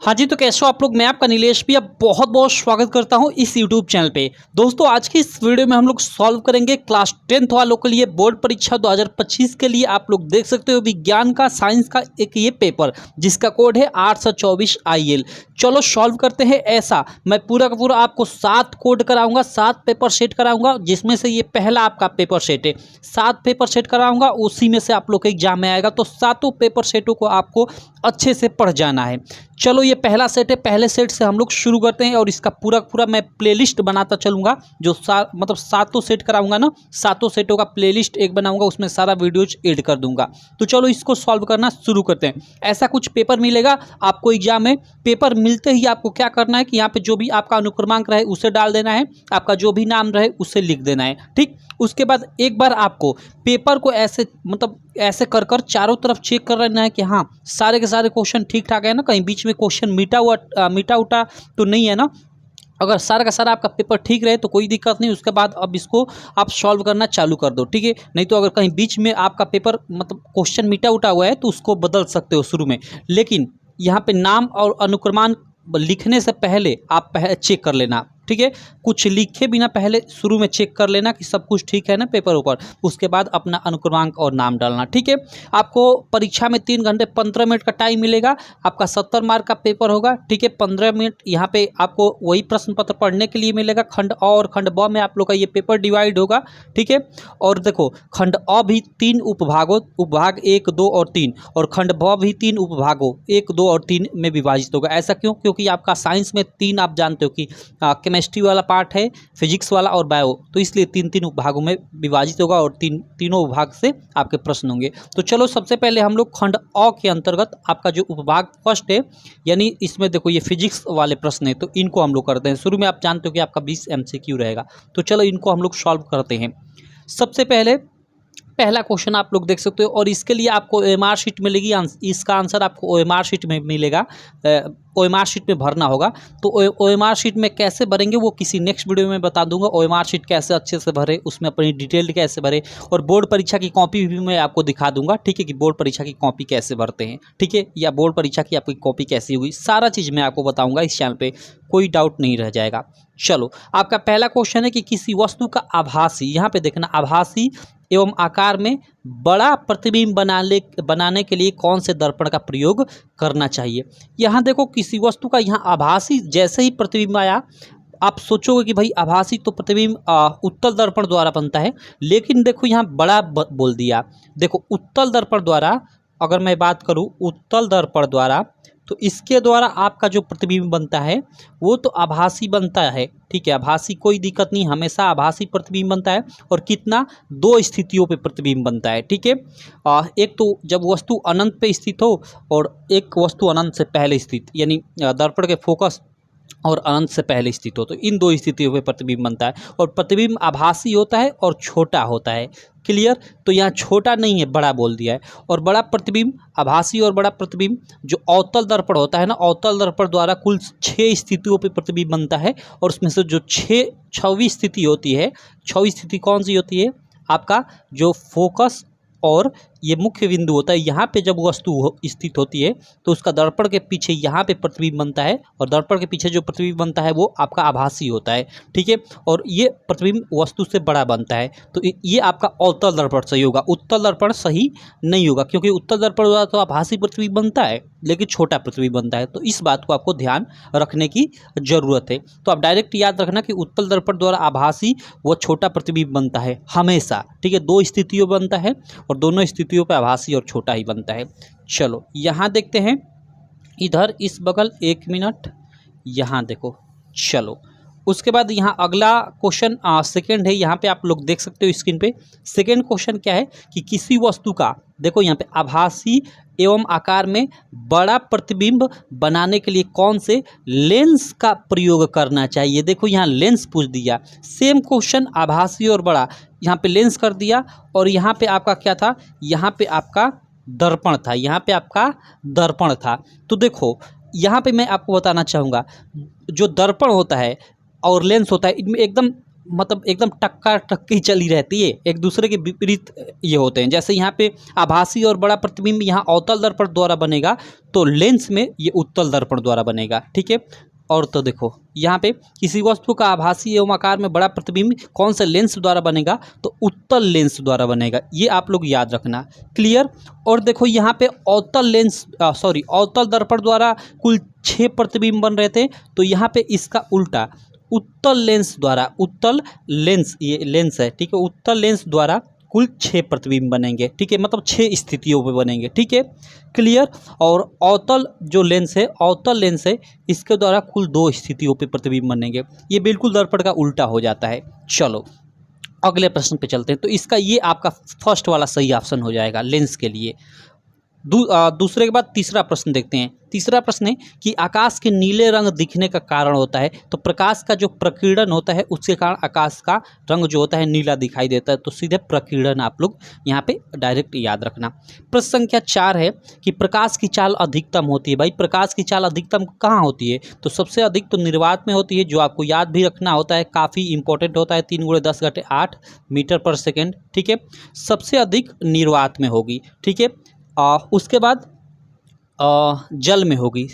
हाँ जी, तो कैसे हो आप लोग। मैं आपका नीलेश भी अब बहुत बहुत स्वागत करता हूँ इस यूट्यूब चैनल पे। दोस्तों, आज की इस वीडियो में हम लोग सॉल्व करेंगे क्लास 10th वालों के लिए बोर्ड परीक्षा 2025 के लिए। आप लोग देख सकते हो विज्ञान का, साइंस का एक ये पेपर जिसका कोड है 824 IL। चलो सॉल्व करते हैं। ऐसा मैं पूरा का पूरा आपको 7 कोड कराऊंगा, 7 पेपर सेट कराऊंगा, जिसमें से ये पहला आपका पेपर सेट है। 7 पेपर सेट कराऊंगा, उसी में से आप लोग के एग्जाम में आएगा। तो सातों पेपर सेटों को आपको अच्छे से पढ़ जाना है। चलो, ये पहला सेट है, पहले सेट से हम लोग शुरू करते हैं और इसका पूरा पूरा मैं प्लेलिस्ट बनाता चलूँगा। जो मतलब सातों सेट कराऊंगा ना, सातों सेटों का प्लेलिस्ट एक बनाऊंगा, उसमें सारा वीडियोज ऐड कर दूंगा। तो चलो इसको सॉल्व करना शुरू करते हैं। ऐसा कुछ पेपर मिलेगा आपको एग्जाम में। पेपर मिलते ही आपको क्या करना है कि यहाँ पे जो भी आपका अनुक्रमांक रहे उसे डाल देना है, आपका जो भी नाम रहे उसे लिख देना है। ठीक, उसके बाद एक बार आपको पेपर को ऐसे मतलब ऐसे कर कर चारों तरफ चेक कर लेना है कि हाँ सारे के सारे क्वेश्चन ठीक ठाक है ना, कहीं बीच में क्वेश्चन मीठा उठा तो नहीं है ना। अगर सारा का सारा आपका पेपर ठीक रहे तो कोई दिक्कत नहीं। उसके बाद अब इसको आप सॉल्व करना चालू कर दो, ठीक है। नहीं तो अगर कहीं बीच में आपका पेपर मतलब क्वेश्चन मीठा उठा हुआ है तो उसको बदल सकते हो शुरू में। लेकिन यहाँ पे नाम और अनुक्रमांक लिखने से पहले आप चेक कर लेना, ठीक है। कुछ लिखे बिना पहले शुरू में चेक कर लेना कि सब कुछ ठीक है ना पेपर ऊपर। उसके बाद अपना अनुक्रमांक और नाम डालना, ठीक है। आपको परीक्षा में 3 घंटे 15 मिनट का टाइम मिलेगा। आपका 70 मार्क का पेपर होगा, ठीक है। 15 मिनट यहाँ पे आपको वही प्रश्न पत्र पढ़ने के लिए मिलेगा। खंड अ और खंड ब में आप लोग का ये पेपर डिवाइड होगा, ठीक है। और देखो, खंड अ भी 3 उपभाग 1, 2 और 3, और खंड ब भी 3 उपभागों 1, 2 और 3 में विभाजित होगा। ऐसा क्यों? क्योंकि आपका साइंस में 3 आप जानते हो कि केमिस्ट्री वाला पार्ट है, फिजिक्स वाला और बायो, तो इसलिए 3 उपभागों में विभाजित होगा और तीनों उपभाग से आपके प्रश्न होंगे। तो चलो सबसे पहले हम लोग खंड अ के अंतर्गत आपका जो उपभाग फर्स्ट है, यानी इसमें देखो ये फिजिक्स वाले प्रश्न है, तो इनको हम लोग करते हैं। शुरू में आप जानते हो कि आपका 20 MCQ रहेगा। तो चलो इनको हम लोग सॉल्व करते हैं। सबसे पहले पहला क्वेश्चन आप लोग देख सकते हो, और इसके लिए आपको OMR शीट मिलेगी। इसका आंसर आपको OMR शीट में मिलेगा, OMR शीट में भरना होगा। तो OMR शीट में कैसे भरेंगे वो किसी नेक्स्ट वीडियो में बता दूंगा। OMR शीट कैसे अच्छे से भरे, उसमें अपनी डिटेल कैसे भरे, और बोर्ड परीक्षा की कॉपी भी मैं आपको दिखा दूंगा, ठीक है, कि बोर्ड परीक्षा की कॉपी कैसे भरते हैं, ठीक है, या बोर्ड परीक्षा की आपकी कॉपी कैसी हुई, सारा चीज़ मैं आपको बताऊँगा इस चैनल पर, कोई डाउट नहीं रह जाएगा। चलो, आपका पहला क्वेश्चन है कि किसी वस्तु का आभासी, यहाँ पे देखना, आभासी एवं आकार में बड़ा प्रतिबिंब बनाने के लिए कौन से दर्पण का प्रयोग करना चाहिए। यहाँ देखो, किसी वस्तु का यहाँ आभासी जैसे ही प्रतिबिंब आया, आप सोचोगे कि भाई आभासी तो प्रतिबिंब उत्तल दर्पण द्वारा बनता है, लेकिन देखो यहाँ बड़ा बोल दिया। देखो, उत्तल दर्पण द्वारा अगर मैं बात करूँ, उत्तल दर्पण द्वारा, तो इसके द्वारा आपका जो प्रतिबिंब बनता है वो तो आभासी बनता है, ठीक है। आभासी कोई दिक्कत नहीं, हमेशा आभासी प्रतिबिंब बनता है। और कितना? 2 स्थितियों पे प्रतिबिंब बनता है, ठीक है। एक तो जब वस्तु अनंत पे स्थित हो, और एक वस्तु अनंत से पहले स्थित, यानी दर्पण के फोकस और अनंत से पहले स्थित हो, तो इन 2 स्थितियों पे प्रतिबिंब बनता है। और प्रतिबिंब आभासी होता है और छोटा होता है। क्लियर? तो यहाँ छोटा नहीं है, बड़ा बोल दिया है। और बड़ा प्रतिबिंब, आभासी और बड़ा प्रतिबिंब जो अवतल दर्पण होता है ना, अवतल दर्पण द्वारा कुल 6 स्थितियों पे प्रतिबिंब बनता है। और उसमें से जो 6वीं स्थिति होती है, 6वीं स्थिति कौन सी होती है? आपका जो फोकस और ये मुख्य बिंदु होता है, यहाँ पे जब वस्तु स्थित होती है तो उसका दर्पण के पीछे यहाँ पे प्रतिबिंब बनता है, और दर्पण के पीछे जो प्रतिबिंब बनता है वो आपका आभासी होता है, ठीक है। और ये प्रतिबिंब वस्तु से बड़ा बनता है, तो ये आपका अवतल दर्पण सही होगा। उत्तल दर्पण सही नहीं होगा, क्योंकि उत्तल दर्पण द्वारा तो आभासी प्रतिबिंब बनता है लेकिन छोटा प्रतिबिंब बनता है। तो इस बात को आपको ध्यान रखने की जरूरत है। तो आप डायरेक्ट याद रखना कि उत्तल दर्पण द्वारा आभासी व छोटा प्रतिबिंब बनता है हमेशा, ठीक है। 2 स्थितियों बनता है और दोनों स्थितियों पे आभासी और छोटा ही बनता है। चलो यहाँ देखते हैं, इधर इस बगल 1 मिनट, यहाँ देखो। चलो, उसके बाद यहाँ अगला क्वेश्चन सेकंड है, यहाँ पे आप लोग देख सकते हो स्क्रीन पे। सेकंड क्वेश्चन क्या है कि किसी वस्तु का, देखो यहाँ पे, आभासी एवं आकार में बड़ा प्रतिबिंब बनाने के लिए कौन से लेंस का प्रयोग करना चाहिए। देखो यहाँ लेंस पूछ दिया, सेम क्वेश्चन, आभासी और बड़ा, यहाँ पे लेंस कर दिया। और यहाँ पे आपका क्या था? यहाँ पे आपका दर्पण था, यहाँ पे आपका दर्पण था। तो देखो यहाँ पे मैं आपको बताना चाहूँगा, जो दर्पण होता है और लेंस होता है, इनमें एकदम मतलब एकदम टक्का टक्की चली रहती है, एक दूसरे के विपरीत ये होते हैं। जैसे यहाँ पे आभासी और बड़ा प्रतिबिंब यहाँ अवतल दर्पण द्वारा बनेगा, तो लेंस में ये उत्तल दर्पण द्वारा बनेगा, ठीक है। और तो देखो यहाँ पे किसी वस्तु का आभासी एवं आकार में बड़ा प्रतिबिंब कौन से लेंस द्वारा बनेगा, तो उत्तल लेंस द्वारा बनेगा, ये आप लोग याद रखना। क्लियर। और देखो यहाँ पे अवतल दर्पण द्वारा कुल 6 प्रतिबिंब बन रहे थे, तो यहाँ पे इसका उल्टा उत्तल लेंस द्वारा, उत्तल लेंस ये लेंस है, ठीक है, उत्तल लेंस द्वारा कुल 6 प्रतिबिंब बनेंगे, ठीक है, मतलब 6 स्थितियों पे बनेंगे, ठीक है। क्लियर। और अवतल जो लेंस है, अवतल लेंस है, इसके द्वारा कुल 2 स्थितियों पे प्रतिबिंब बनेंगे। ये बिल्कुल दर्पण का उल्टा हो जाता है। चलो अगले प्रश्न पे चलते हैं। तो इसका ये आपका फर्स्ट वाला सही ऑप्शन हो जाएगा लेंस के लिए। दूसरे के बाद तीसरा प्रश्न देखते हैं। तीसरा प्रश्न है कि आकाश के नीले रंग दिखने का कारण होता है, तो प्रकाश का जो प्रकीर्णन होता है उसके कारण आकाश का रंग जो होता है नीला दिखाई देता है, तो सीधे प्रकीर्णन आप लोग यहाँ पे डायरेक्ट याद रखना। प्रश्न संख्या 4 है कि प्रकाश की चाल अधिकतम होती है। भाई प्रकाश की चाल अधिकतम कहाँ होती है, तो सबसे अधिक तो निर्वात में होती है, जो आपको याद भी रखना होता है, काफ़ी इंपॉर्टेंट होता है, 3 × 10⁸ मीटर पर सेकेंड, ठीक है, सबसे अधिक निर्वात में होगी, ठीक है। उसके बाद जल में होगी,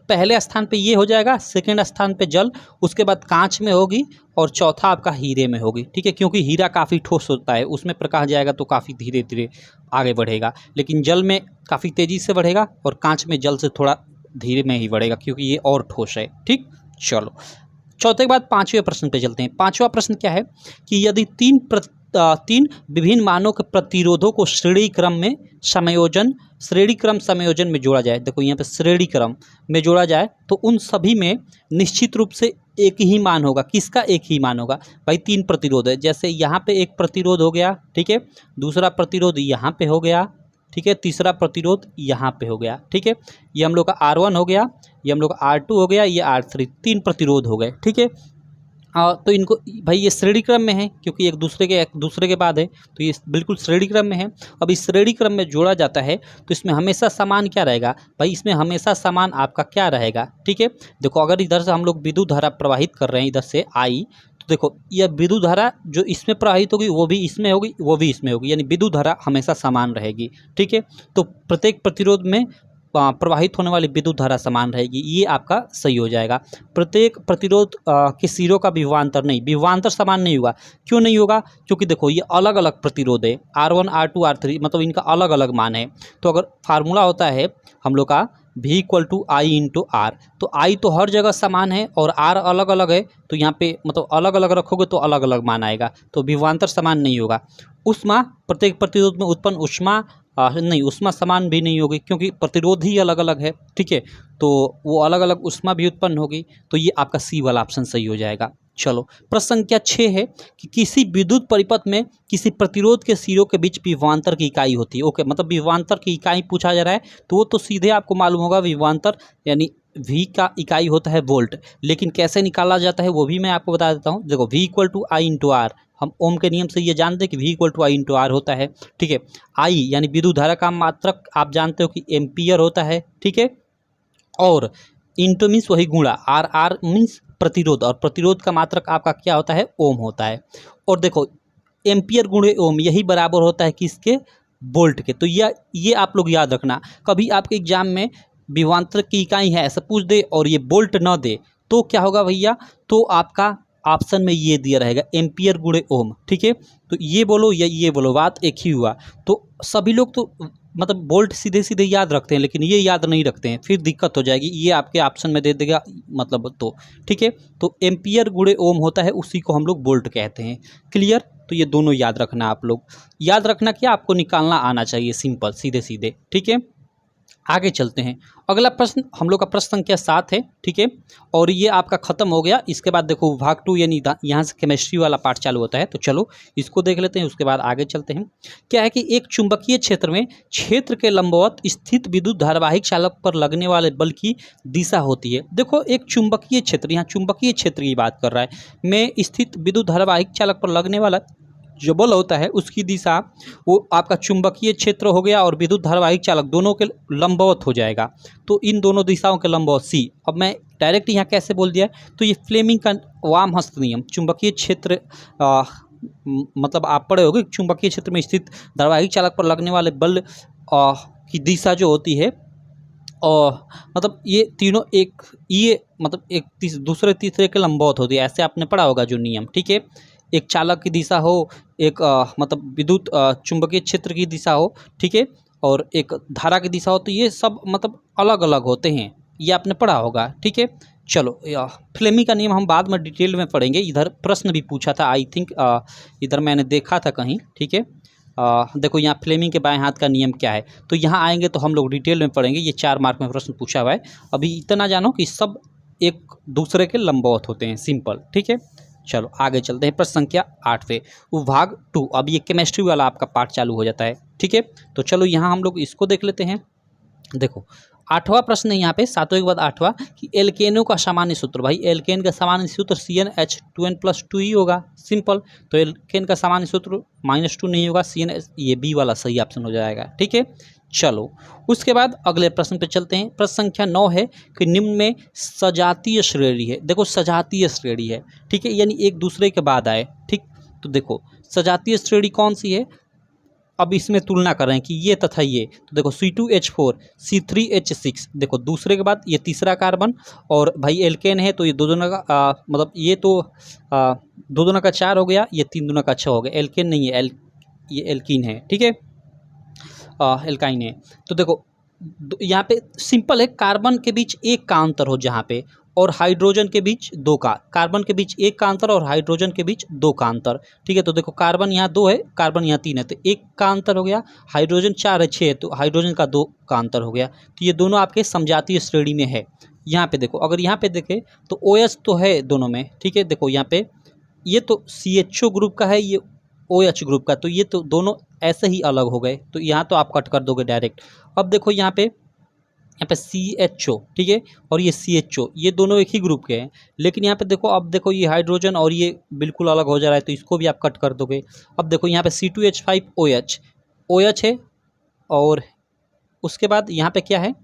पहले स्थान पे ये हो जाएगा, सेकंड स्थान पे जल, उसके बाद कांच में होगी, और चौथा आपका हीरे में होगी, ठीक है, क्योंकि हीरा काफ़ी ठोस होता है, उसमें प्रकाश जाएगा तो काफ़ी धीरे धीरे आगे बढ़ेगा, लेकिन जल में काफ़ी तेज़ी से बढ़ेगा, और कांच में जल से थोड़ा धीरे में ही बढ़ेगा, क्योंकि ये और ठोस है, ठीक। चलो चौथे के बाद 5वें प्रश्न पे चलते हैं। 5वां प्रश्न क्या है कि यदि 3 विभिन्न मानों के प्रतिरोधों को श्रेणी क्रम समायोजन में जोड़ा जाए, देखो यहाँ पे श्रेणी क्रम में जोड़ा जाए, तो उन सभी में निश्चित रूप से एक ही मान होगा। किसका एक ही मान होगा, भाई 3 प्रतिरोध है, जैसे यहाँ पे एक प्रतिरोध हो गया, ठीक है, दूसरा प्रतिरोध यहाँ पे हो गया, ठीक है, तीसरा प्रतिरोध यहाँ पे हो गया, ठीक है, ये हम लोग का R1 हो गया, ये हम लोग का R2 हो गया, ये R3, 3 प्रतिरोध हो गए, ठीक है। तो इनको भाई ये श्रेणी क्रम में है, क्योंकि एक दूसरे के बाद है, तो ये बिल्कुल श्रेणी क्रम में है। अब इस श्रेणी क्रम में जोड़ा जाता है, तो इसमें हमेशा समान क्या रहेगा, भाई इसमें हमेशा समान आपका क्या रहेगा, ठीक है। देखो अगर इधर से हम लोग विद्युत धारा प्रवाहित कर रहे हैं, इधर से आई, तो देखो यह विद्युत धारा जो इसमें प्रवाहित होगी वो भी इसमें होगी, वो भी इसमें होगी, यानी विद्युत धारा हमेशा समान रहेगी, ठीक है। तो प्रत्येक प्रतिरोध में प्रवाहित होने वाली विद्युत धारा समान रहेगी, ये आपका सही हो जाएगा। प्रत्येक प्रतिरोध के सिरों का विभवांतर नहीं, विभवांतर समान नहीं होगा। क्यों नहीं होगा, क्योंकि देखो ये अलग अलग प्रतिरोध है, R1 R2 R3, मतलब इनका अलग अलग मान है। तो अगर फार्मूला होता है हम लोग का V = I × R, तो I तो हर जगह समान है और R अलग अलग है, तो यहाँ पे मतलब अलग अलग रखोगे तो अलग अलग मान आएगा, तो विभवांतर समान नहीं होगा। ऊष्मा, प्रत्येक प्रतिरोध में उत्पन्न ऊष्मा नहीं, ऊष्मा समान भी नहीं होगी, क्योंकि प्रतिरोध ही अलग अलग है, ठीक है, तो वो अलग अलग ऊष्मा भी उत्पन्न होगी, तो ये आपका C वाला ऑप्शन सही हो जाएगा। चलो प्रश्न संख्या 6 है कि किसी विद्युत परिपथ में किसी प्रतिरोध के सिरों के बीच विभवांतर की इकाई होती है। ओके, मतलब विभवांतर की इकाई पूछा जा रहा है, तो वो तो सीधे आपको मालूम होगा, विभवांतर यानी V का इकाई होता है वोल्ट, लेकिन कैसे निकाला जाता है वो भी मैं आपको बता देता हूँ। देखो V = I × R, हम ओम के नियम से ये जानते हैं कि V = I × R होता है, ठीक है। I यानी विद्युत धारा का मात्रक आप जानते हो कि एम्पियर होता है, ठीक है, और इंटू मीन्स वही गुणा, R मीन्स प्रतिरोध, और प्रतिरोध का मात्रक आपका क्या होता है, ओम होता है। और देखो एम्पियर × ओम यही बराबर होता है किसके, वोल्ट के। तो ये आप लोग याद रखना, कभी आपके एग्जाम में विभवांतर की इकाई है ऐसा पूछ दे और ये वोल्ट न दे, तो क्या होगा भैया, तो आपका ऑप्शन में ये दिया रहेगा एम्पियर × ओम, ठीक है। तो ये बोलो या ये बोलो, बात एक ही हुआ। तो सभी लोग तो मतलब वोल्ट सीधे सीधे याद रखते हैं, लेकिन ये याद नहीं रखते हैं, फिर दिक्कत हो जाएगी, ये आपके ऑप्शन में दे देगा मतलब, तो ठीक है। तो एम्पियर × ओम होता है, उसी को हम लोग वोल्ट कहते हैं। क्लियर। तो ये दोनों याद रखना, आप लोग याद रखना कि आपको निकालना आना चाहिए, सिंपल सीधे सीधे, ठीक है। आगे चलते हैं। अगला प्रश्न हम लोग का प्रश्न संख्या 7 है, ठीक है, और ये आपका खत्म हो गया। इसके बाद देखो भाग 2 यानी यहाँ से केमिस्ट्री वाला पार्ट चालू होता है, तो चलो इसको देख लेते हैं, उसके बाद आगे चलते हैं। क्या है कि एक चुंबकीय क्षेत्र में क्षेत्र के लंबवत स्थित विद्युत धारावाहिक चालक पर लगने वाले बल की दिशा होती है। देखो एक चुंबकीय क्षेत्र, यहाँ चुंबकीय क्षेत्र की बात कर रहा है, में स्थित विद्युत धारावाहिक चालक पर लगने वाला जो बल होता है उसकी दिशा वो आपका चुंबकीय क्षेत्र हो गया और विद्युत धारावाहिक चालक दोनों के लंबवत हो जाएगा। तो इन दोनों दिशाओं के लंबवत सी। अब मैं डायरेक्ट यहाँ कैसे बोल दिया, तो ये फ्लेमिंग का वामहस्त नियम, चुंबकीय क्षेत्र मतलब आप पढ़े होंगे चुंबकीय क्षेत्र में स्थित धारावाहिक चालक पर लगने वाले बल की दिशा जो होती है और मतलब ये तीनों एक ये मतलब एक दूसरे तीसरे के लंबवत होती है, ऐसे आपने पढ़ा होगा जो नियम, ठीक है। एक चालक की दिशा हो, एक मतलब विद्युत चुंबकीय क्षेत्र की दिशा हो, ठीक है, और एक धारा की दिशा हो, तो ये सब मतलब अलग अलग होते हैं, ये आपने पढ़ा होगा, ठीक है। चलो फ्लेमिंग का नियम हम बाद में डिटेल में पढ़ेंगे। इधर प्रश्न भी पूछा था, आई थिंक इधर मैंने देखा था कहीं, ठीक है। देखो यहाँ फ्लेमिंग के बाएं हाथ का नियम क्या है, तो यहाँ आएंगे तो हम लोग डिटेल में पढ़ेंगे। ये 4 मार्क में प्रश्न पूछा हुआ है। अभी इतना जानो कि सब एक दूसरे के लंबवत होते हैं, सिंपल, ठीक है। चलो आगे चलते हैं प्रश्न संख्या 8 पे, वो भाग 2। अब ये केमिस्ट्री वाला आपका पार्ट चालू हो जाता है, ठीक है। तो चलो यहाँ हम लोग इसको देख लेते हैं। देखो 8वां प्रश्न है यहाँ पे, 7वें के बाद 8वां कि एल्केनों का सामान्य सूत्र। भाई एल्केन का सामान्य सूत्र CnH2n+2 ही होगा, सिंपल। तो एल्केन का सामान्य सूत्र -2 नहीं होगा, CnH, ये बी वाला सही ऑप्शन हो जाएगा, ठीक है। चलो उसके बाद अगले प्रश्न पे चलते हैं। प्रश्न संख्या 9 है कि निम्न में सजातीय श्रेणी है। देखो सजातीय श्रेणी है, ठीक है, यानी एक दूसरे के बाद आए, ठीक। तो देखो सजातीय श्रेणी कौन सी है, अब इसमें तुलना कर रहे हैं कि ये तथा ये। तो देखो C2H4 C3H6, देखो दूसरे के बाद ये तीसरा कार्बन, और भाई एल्केन है तो ये दो दोनों का मतलब ये तो दो दोनों का 4 हो गया, ये 3 दोनों का 6 हो गया। एल्केन नहीं है, ये एल्कीन है, ठीक है, एल्काइन है। तो देखो यहाँ पे सिंपल है, कार्बन के बीच एक का अंतर हो जहाँ पे, और हाइड्रोजन के बीच 2 का, कार्बन के बीच 1 का अंतर और हाइड्रोजन के बीच 2 का अंतर, ठीक है। तो देखो कार्बन यहाँ 2 है, कार्बन यहाँ 3 है, तो 1 का अंतर हो गया। हाइड्रोजन 4 है, 6 है, तो हाइड्रोजन का 2 का अंतर हो गया। तो ये दोनों आपके समजातीय श्रेणी में है। यहाँ पे देखो, अगर यहाँ पे देखें तो OH तो है दोनों में, ठीक है। देखो यहाँ पे ये तो CHO ग्रुप का है, ये OH ग्रुप का, तो ये तो दोनों ऐसे ही अलग हो गए, तो यहाँ तो आप कट कर दोगे डायरेक्ट। अब देखो यहाँ पे CHO, ठीक है, और ये CHO, ये दोनों एक ही ग्रुप के हैं, लेकिन यहाँ पे देखो, अब देखो ये हाइड्रोजन और ये बिल्कुल अलग हो जा रहा है, तो इसको भी आप कट कर दोगे। अब देखो यहाँ पे C2H5OH, OH है, और उसके बाद यहाँ पे क्या है,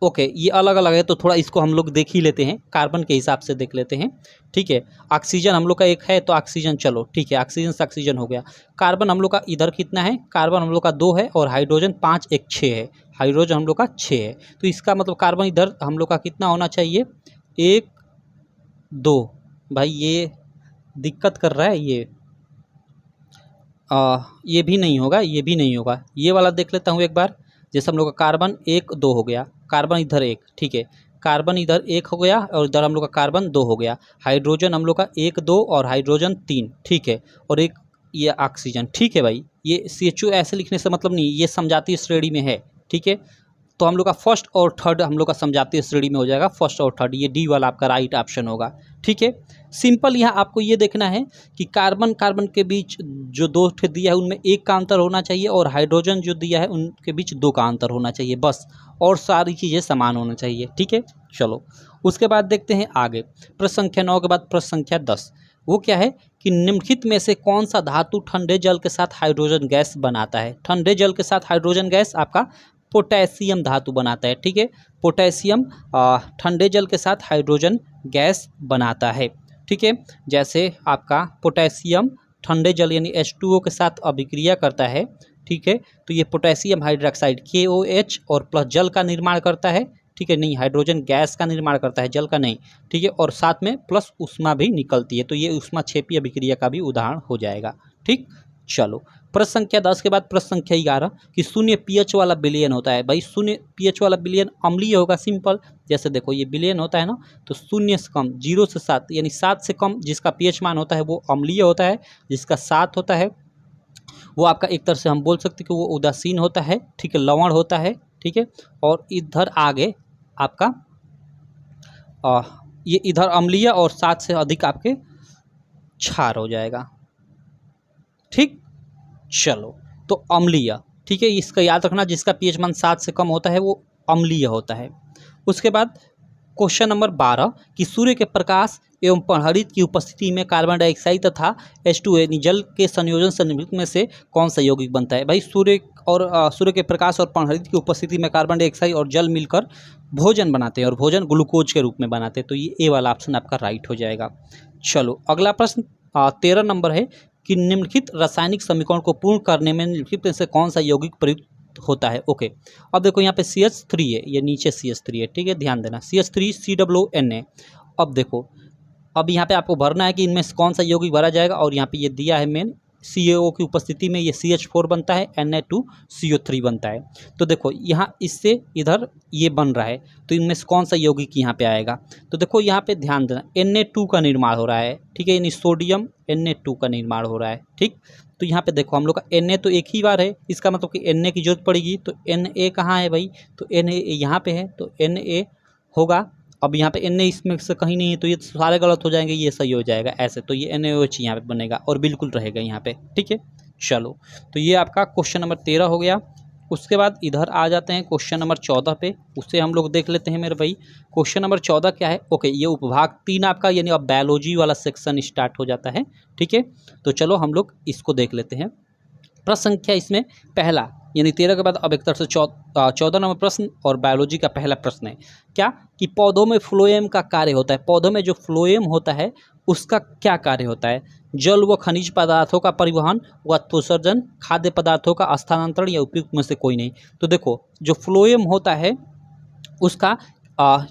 ओके ये अलग अलग है, तो थोड़ा इसको हम लोग देख ही लेते हैं, कार्बन के हिसाब से देख लेते हैं, ठीक है। ऑक्सीजन हम लोग का 1 है, तो ऑक्सीजन, चलो ठीक है, ऑक्सीजन से ऑक्सीजन हो गया। कार्बन हम लोग का इधर कितना है, कार्बन हम लोग का 2 है, और हाइड्रोजन 5, 1, 6 है, हाइड्रोजन हम लोग का 6 है। तो इसका मतलब कार्बन इधर हम लोग का कितना होना चाहिए, 1, 2। भाई ये दिक्कत कर रहा है, ये भी नहीं होगा, ये भी नहीं होगा। ये वाला देख लेता हूँ एक बार, जैसे हम लोग का कार्बन 1, 2 हो गया, कार्बन इधर 1, ठीक है, कार्बन इधर 1 हो गया, और इधर हम लोग का कार्बन 2 हो गया। हाइड्रोजन हम लोग का 1, 2 और हाइड्रोजन 3, ठीक है, और एक ये ऑक्सीजन, ठीक है। भाई ये CHO ऐसे लिखने से मतलब नहीं, ये समजातीय श्रेणी में है, ठीक है। तो हम लोग का फर्स्ट और थर्ड हम लोग का समजातीय श्रेणी में हो जाएगा, फर्स्ट और थर्ड, ये डी वाला आपका राइट ऑप्शन होगा, ठीक है। सिंपल यहाँ आपको ये देखना है कि कार्बन कार्बन के बीच जो 2 ठे दिया है उनमें 1 का अंतर होना चाहिए, और हाइड्रोजन जो दिया है उनके बीच 2 का अंतर होना चाहिए, बस, और सारी चीज़ें समान होना चाहिए, ठीक है। चलो उसके बाद देखते हैं आगे, प्रश्न संख्या 9 के बाद प्रश्न संख्या 10। वो क्या है कि निम्नलिखित में से कौन सा धातु ठंडे जल के साथ हाइड्रोजन गैस बनाता है। ठंडे जल के साथ हाइड्रोजन गैस आपका पोटेशियम धातु बनाता है, ठीक है। पोटेशियम ठंडे जल के साथ हाइड्रोजन गैस बनाता है, ठीक है। जैसे आपका पोटेशियम ठंडे जल यानी H2O के साथ अभिक्रिया करता है, ठीक है, तो ये पोटेशियम हाइड्रोक्साइड KOH और प्लस जल का निर्माण करता है, ठीक है, नहीं हाइड्रोजन गैस का निर्माण करता है, जल का नहीं, ठीक है, और साथ में प्लस ऊष्मा भी निकलती है, तो ये ऊष्माक्षेपी अभिक्रिया का भी उदाहरण हो जाएगा, ठीक। चलो प्रश्न संख्या 10 के बाद प्रश्न संख्या 11 कि 0 pH वाला विलयन होता है। भाई 0 pH वाला विलयन अम्लीय होगा, सिंपल। जैसे देखो ये विलयन होता है ना, तो 0 से कम, 0 से 7 यानी 7 से कम जिसका pH मान होता है वो अम्लीय होता है, जिसका 7 होता है वो आपका एक तरह से हम बोल सकते हैं कि वो उदासीन होता है, ठीक है, लवण होता है, ठीक है। और इधर आगे आपका ये इधर अम्लीय और 7 से अधिक आपके क्षार हो जाएगा, ठीक। चलो तो अम्लीय, ठीक है, इसका याद रखना, जिसका pH मान 7 से कम होता है वो अम्लीय होता है। उसके बाद क्वेश्चन नंबर 12 कि सूर्य के प्रकाश एवं पर्णहरित की उपस्थिति में कार्बन डाइऑक्साइड तथा H2 यानी जल के संयोजन से निम्नलिखित में से कौन सा यौगिक बनता है। भाई सूर्य के प्रकाश और पर्णहरित की उपस्थिति में कार्बन डाइऑक्साइड और जल मिलकर भोजन बनाते हैं और भोजन ग्लूकोज के रूप में बनाते हैं। तो ये ए वाला ऑप्शन आपका राइट हो जाएगा। चलो अगला प्रश्न 13 नंबर है कि निम्नलिखित रासायनिक समीकरण को पूर्ण करने में निम्नलिखित में से कौन सा यौगिक प्रयुक्त होता है। ओके, अब देखो यहाँ पे CH3 है, ये नीचे CH3 है, ठीक है, ध्यान देना, CH3 COONA। अब देखो, अब यहाँ पे आपको भरना है कि इनमें से कौन सा यौगिक भरा जाएगा, और यहाँ पे ये दिया है मेन CaO की उपस्थिति में ये CH4 बनता है, Na2CO3 बनता है। तो देखो यहाँ इससे इधर ये बन रहा है, तो इनमें से कौन सा यौगिक यहाँ पे आएगा। तो देखो यहाँ पे ध्यान देना, Na2 का निर्माण हो रहा है, ठीक है, यानी सोडियम Na2 का निर्माण हो रहा है, ठीक। तो यहाँ पे देखो हम लोग का Na तो एक ही बार है, इसका मतलब कि Na की जरूरत पड़ेगी, तो Na कहाँ है भाई, तो Na यहाँ पे है, तो Na होगा। अब यहाँ पे Na इसमें से कहीं नहीं है, तो ये सारे गलत हो जाएंगे, ये सही हो जाएगा ऐसे, तो ये NaOH यहाँ पे बनेगा और बिल्कुल रहेगा यहाँ पे, ठीक है। चलो, तो ये आपका क्वेश्चन नंबर 13 हो गया। उसके बाद इधर आ जाते हैं क्वेश्चन नंबर 14 पे, उससे हम लोग देख लेते हैं मेरे भाई। क्वेश्चन नंबर 14 क्या है। ओके, ये उपभाग 3 आपका यानी अब बायोलॉजी वाला सेक्शन स्टार्ट हो जाता है, ठीक है। तो चलो हम लोग इसको देख लेते हैं। प्रश्न संख्या इसमें पहला यानी 13 के बाद अब एक तरफ से 14 नंबर प्रश्न और बायोलॉजी का पहला प्रश्न है क्या कि पौधों में फ्लोएम का कार्य होता है। पौधों में जो फ्लोएम होता है उसका क्या कार्य होता है। जल व खनिज पदार्थों का परिवहन व उत्सर्जन, खाद्य पदार्थों का स्थानांतरण या उपयुक्त में से कोई नहीं। तो देखो जो फ्लोएम होता है उसका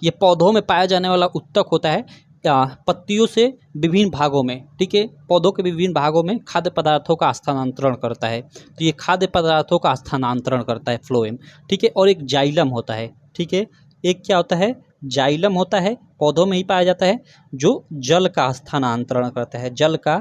ये पौधों में पाया जाने वाला उत्तक होता है पत्तियों से विभिन्न भागों में, ठीक है, पौधों के विभिन्न भागों में खाद्य पदार्थों का स्थानांतरण करता है। तो ये खाद्य पदार्थों का स्थानांतरण करता है फ्लोएम, ठीक है। और एक जाइलम होता है, ठीक है, एक क्या होता है, जाइलम होता है, पौधों में ही पाया जाता है, जो जल का स्थानांतरण करता है, जल का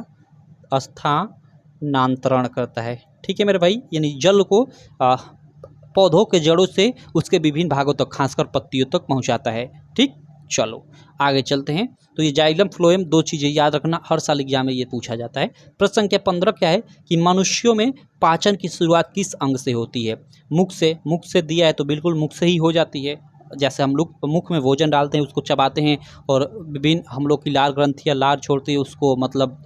स्थानांतरण करता है, ठीक है मेरे भाई, यानी जल को पौधों के जड़ों से उसके विभिन्न भागों तक, खासकर पत्तियों तक पहुंचाता है, ठीक। चलो आगे चलते हैं। तो ये जाइलम फ्लोएम दो चीज़ें याद रखना, हर साल एग्जाम में ये पूछा जाता है। प्रश्न संख्या 15 क्या है कि मनुष्यों में पाचन की शुरुआत किस अंग से होती है। मुख से, मुख से दिया है तो बिल्कुल मुख से ही हो जाती है। जैसे हम लोग मुख में भोजन डालते हैं, उसको चबाते हैं और विभिन्न हम लोग की लार ग्रंथियाँ लार छोड़ती है, उसको मतलब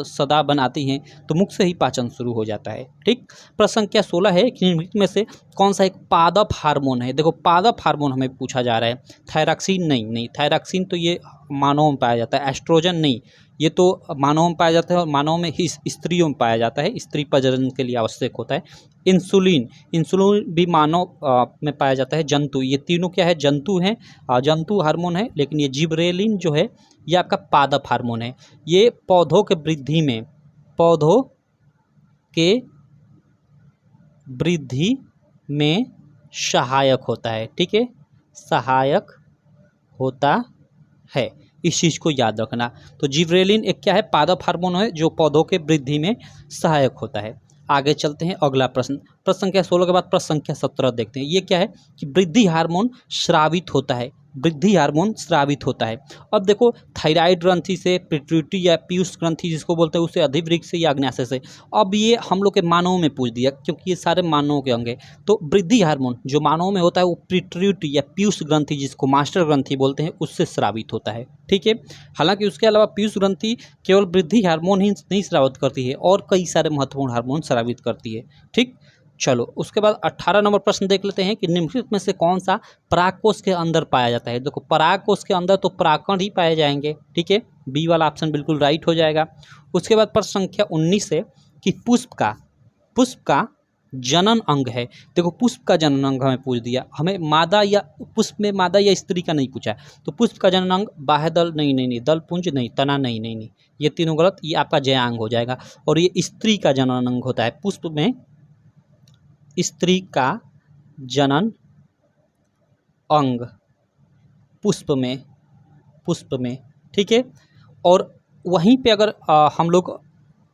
सदा बनाती हैं, तो मुख से ही पाचन शुरू हो जाता है, ठीक। प्रश्न संख्या 16 है कि निम्नलिखित में से कौन सा एक पादप हार्मोन है। देखो पादप हार्मोन हमें पूछा जा रहा है। थायरॉक्सिन नहीं, थायरॉक्सिन तो ये मानव में पाया जाता है। एस्ट्रोजन नहीं, ये तो मानव में पाया जाता है और मानव में ही स्त्रियों में पाया जाता है, स्त्री प्रजनन के लिए आवश्यक होता है। इंसुलिन भी मानव में पाया जाता है। जंतु, ये तीनों क्या है, जंतु हैं, जंतु हार्मोन है। लेकिन ये जिबरेलिन जो है ये आपका पादप हार्मोन है। ये पौधों के वृद्धि में सहायक होता है, ठीक है, सहायक होता है, इस चीज़ को याद रखना। तो जिबरेलिन एक क्या है, पादप हार्मोन है जो पौधों के वृद्धि में सहायक होता है। आगे चलते हैं अगला प्रश्न। प्रश्न संख्या 16 के बाद प्रश्न संख्या 17 देखते हैं। ये क्या है कि वृद्धि हार्मोन स्रावित होता है, वृद्धि हार्मोन स्रावित होता है। अब देखो थायराइड ग्रंथि से, पिट्यूटरी या पीयूष ग्रंथि जिसको बोलते हैं, उससे, अधिवृक्क से या अग्न्याशय से। अब ये हम लोग के मानव में पूछ दिया क्योंकि ये सारे मानव के अंग है। तो वृद्धि हार्मोन जो मानव में होता है वो पिट्यूटरी या पीयूष ग्रंथि जिसको मास्टर ग्रंथि बोलते हैं उससे स्रावित होता है, ठीक है। हालांकि उसके अलावा पीयूष ग्रंथि केवल वृद्धि हार्मोन ही नहीं स्रावित करती है और कई सारे महत्वपूर्ण हार्मोन स्रावित करती है, ठीक। चलो उसके बाद 18 नंबर प्रश्न देख लेते हैं कि निम्नलिखित में से कौन सा परागकोश के अंदर पाया जाता है। देखो परागकोश के अंदर तो परागकण ही पाए जाएंगे, ठीक है, बी वाला ऑप्शन बिल्कुल राइट हो जाएगा। उसके बाद प्रश्न संख्या 19 है कि पुष्प का जनन अंग है। देखो पुष्प का जनन अंग हमें पूछ दिया, हमें मादा या पुष्प में मादा या स्त्री का नहीं पूछा। तो पुष्प का जनन अंग बाह्यदल नहीं, दल पुंज नहीं, तना नहीं, ये तीनों गलत, ये आपका जयांग हो जाएगा। और ये स्त्री का जनन अंग होता है, पुष्प में स्त्री का जनन अंग पुष्प में, ठीक है। और वहीं पे अगर हम लोग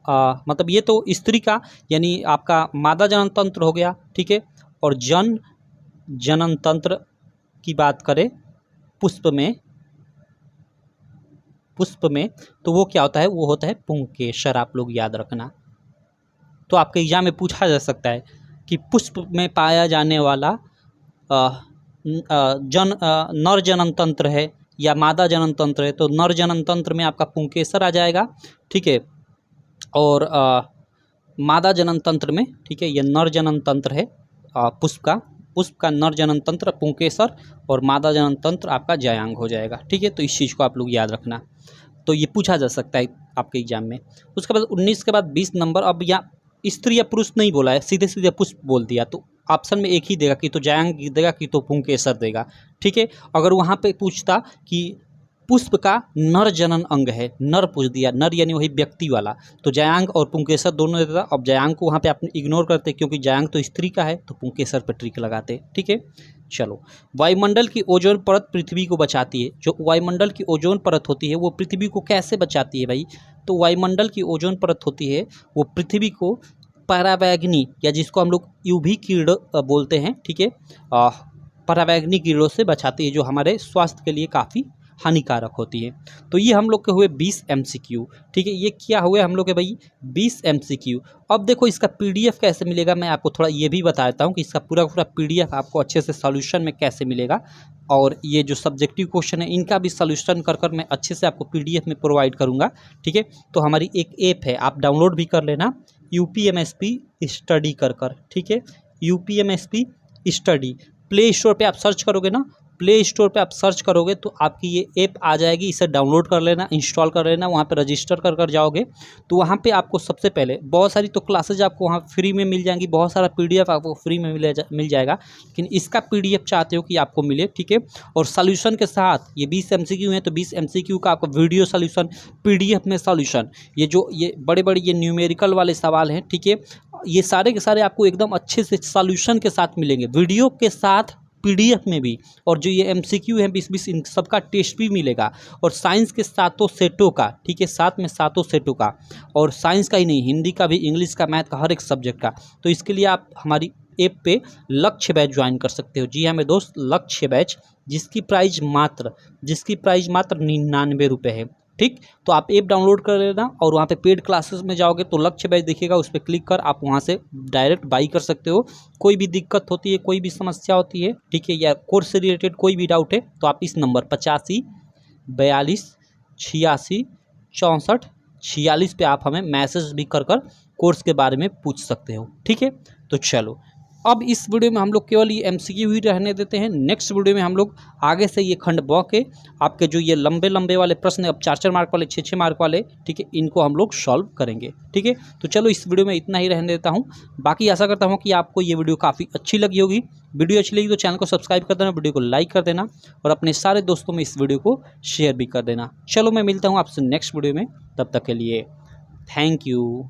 मतलब ये तो स्त्री का यानी आपका मादा जनन तंत्र हो गया, ठीक है। और जनन तंत्र की बात करें पुष्प में तो वो क्या होता है, वो होता है पुंकेसर, आप लोग याद रखना। तो आपके एग्जाम में पूछा जा सकता है कि पुष्प में पाया जाने वाला नर जनन तंत्र है या मादा जनन तंत्र है तो नर जनन तंत्र में आपका पुंकेसर आ जाएगा, ठीक है। और मादा जनन तंत्र में, ठीक है, ये नर जनन तंत्र है पुष्प का नर जनन तंत्र पुंकेसर और मादा जनन तंत्र आपका जयांग हो जाएगा, ठीक है। तो इस चीज़ को आप लोग याद रखना, तो ये पूछा जा सकता है आपके एग्जाम में। उसके बाद 19 के बाद 20 नंबर, अब यहाँ स्त्री या पुरुष नहीं बोला है, सीधे सीधे पुष्प बोल दिया, तो ऑप्शन में एक ही देगा कि तो जयांग देगा कि तो पुंकेसर देगा, ठीक है। अगर वहाँ पे पूछता कि पुष्प का नर जनन अंग है, नर पूछ दिया, नर यानी वही व्यक्ति वाला, तो जयांग और पुंकेसर दोनों देता। अब जयांग को वहाँ पे आपने इग्नोर करते क्योंकि जयांग तो स्त्री का है, तो पुंकेसर पर ट्रिक लगाते, ठीक है। चलो, वायुमंडल की ओजोन परत पृथ्वी को बचाती है। जो वायुमंडल की ओजोन परत होती है वो पृथ्वी को कैसे बचाती है भाई? तो वायुमंडल की ओजोन परत होती है वो पृथ्वी को परावैंगनी, या जिसको हम लोग यूवी किरण बोलते हैं, ठीक है, परावैंगनी किरणों से बचाती है, जो हमारे स्वास्थ्य के लिए काफ़ी हानिकारक होती है। तो ये हम लोग के हुए 20 MCQ, ठीक है। ये क्या हुए हम लोग के भाई 20 MCQ। अब देखो इसका PDF कैसे मिलेगा, मैं आपको थोड़ा ये भी बता देता हूँ कि इसका पूरा PDF आपको अच्छे से सॉल्यूशन में कैसे मिलेगा, और ये जो सब्जेक्टिव क्वेश्चन है इनका भी सॉल्यूशन कर मैं अच्छे से आपको PDF में प्रोवाइड करूँगा, ठीक है। तो हमारी एक ऐप है, आप डाउनलोड भी कर लेना, UPMSP स्टडी कर, ठीक है। UPMSP स्टडी प्ले स्टोर पे आप सर्च करोगे ना, प्ले स्टोर पे आप सर्च करोगे तो आपकी ये ऐप आ जाएगी, इसे डाउनलोड कर लेना, इंस्टॉल कर लेना, वहाँ पे रजिस्टर कर जाओगे तो वहाँ पे आपको सबसे पहले बहुत सारी तो क्लासेज आपको वहाँ फ्री में मिल जाएंगी, बहुत सारा PDF आपको फ्री में मिल जाएगा, लेकिन इसका PDF चाहते हो कि आपको मिले, ठीक है। और सॉल्यूशन के साथ ये 20 MCQ है, तो 20 MCQ का आपको वीडियो सॉल्यूशन, PDF में सॉल्यूशन, ये बड़े बड़े ये न्यूमेरिकल वाले सवाल हैं, ठीक है, ये सारे के सारे आपको एकदम अच्छे से सॉल्यूशन के साथ मिलेंगे, वीडियो के साथ, PDF में भी। और जो ये MCQ है 20-20 इन सबका टेस्ट भी मिलेगा, और साइंस के सातों सेटों का, ठीक है, साथ में सातों सेटों का, और साइंस का ही नहीं, हिंदी का भी, इंग्लिश का, मैथ का, हर एक सब्जेक्ट का। तो इसके लिए आप हमारी ऐप पे लक्ष्य बैच ज्वाइन कर सकते हो। जी हाँ मेरे दोस्त, लक्ष्य बैच, जिसकी प्राइस मात्र 99 रुपये है, ठीक। तो आप ऐप डाउनलोड कर लेना और वहाँ पे पेड क्लासेस में जाओगे तो लक्ष्य बैच दिखेगा, उस पर क्लिक कर आप वहाँ से डायरेक्ट बाई कर सकते हो। कोई भी दिक्कत होती है, कोई भी समस्या होती है, ठीक है, या कोर्स से रिलेटेड कोई भी डाउट है तो आप इस नंबर 85 42 86 64 46 पे आप हमें मैसेज भी कर कोर्स के बारे में पूछ सकते हो, ठीक है। तो चलो, अब इस वीडियो में हम लोग केवल ये MCQ ही रहने देते हैं। नेक्स्ट वीडियो में हम लोग आगे से ये खंड ब के आपके जो ये लंबे लंबे वाले प्रश्न, अब 4-4 मार्क वाले, 6-6 मार्क वाले, ठीक है, इनको हम लोग सॉल्व करेंगे, ठीक है। तो चलो इस वीडियो में इतना ही रहने देता हूँ। बाकी आशा करता हूँ कि आपको ये वीडियो काफ़ी अच्छी लगी होगी। वीडियो अच्छी लगी तो चैनल को सब्सक्राइब कर देना, वीडियो को लाइक कर देना, और अपने सारे दोस्तों में इस वीडियो को शेयर भी कर देना। चलो मैं मिलता हूँ आपसे नेक्स्ट वीडियो में, तब तक के लिए थैंक यू।